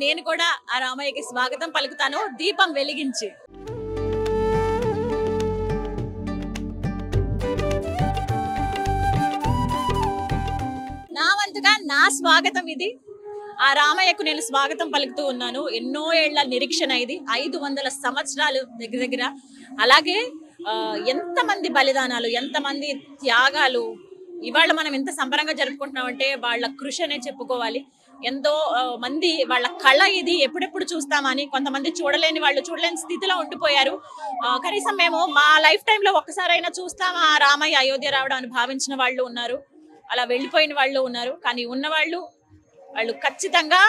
నేను కూడా ఆ రామయ్యకి స్వాగతం పలుకుతాను దీపం వెలిగించి. నా వంతుగా నా స్వాగతం ఇది. ఆ రామయ్యకు నేను స్వాగతం పలుకుతూ ఉన్నాను. ఎన్నో ఏళ్ల నిరీక్షణ ఇది, 500 సంవత్సరాలు దగ్గర దగ్గర. అలాగే ఎంతమంది బలిదానాలు, ఎంతమంది త్యాగాలు. ఇవాళ మనం ఎంత సంబరంగా జరుపుకుంటున్నాం అంటే వాళ్ళ కృషి అనే చెప్పుకోవాలి. ఎంతో మంది వాళ్ళ కళ ఇది, ఎప్పుడెప్పుడు చూస్తామని. కొంతమంది చూడలేని వాళ్ళు చూడలేని స్థితిలో ఉండిపోయారు. కనీసం మేము మా లైఫ్ టైంలో ఒక్కసారైనా చూస్తామా ఆ రామయ్య అయోధ్య రావడం అని భావించిన వాళ్ళు ఉన్నారు, అలా వెళ్ళిపోయిన వాళ్ళు ఉన్నారు. కానీ ఉన్నవాళ్ళు వాళ్ళు ఖచ్చితంగా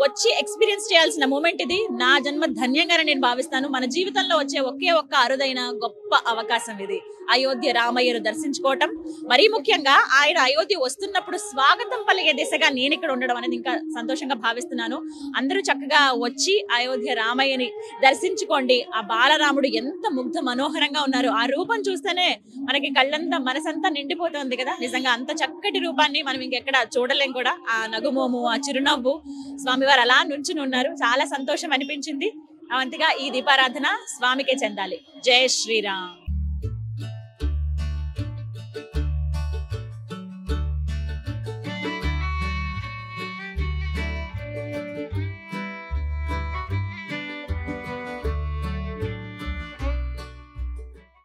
వచ్చి ఎక్స్పీరియన్స్ చేయాల్సిన మూమెంట్ ఇది. నా జన్మ ధన్యంగానే నేను భావిస్తాను. మన జీవితంలో వచ్చే ఒకే ఒక్క అరుదైన గొప్ప అవకాశం ఇది, అయోధ్య రామయ్యను దర్శించుకోవటం. మరీ ముఖ్యంగా ఆయన అయోధ్య వస్తున్నప్పుడు స్వాగతం పలిగే దిశగా నేను ఇక్కడ ఉండడం అనేది ఇంకా సంతోషంగా భావిస్తున్నాను. అందరూ చక్కగా వచ్చి అయోధ్య రామయ్యని దర్శించుకోండి. ఆ బాలరాముడు ఎంత ముగ్ధ మనోహరంగా ఉన్నారు. ఆ రూపం చూస్తేనే మనకి కళ్ళంతా మనసంతా నిండిపోతుంది కదా. నిజంగా అంత చక్కటి రూపాన్ని మనం ఇంకెక్కడ చూడలేం కూడా. ఆ నగుమోము, ఆ చిరునవ్వు, స్వామివారు అలా నుంచుని ఉన్నారు. చాలా సంతోషం అనిపించింది. అవంతిగా ఈ దీపారాధన స్వామికే చెందాలి. జై శ్రీరామ్.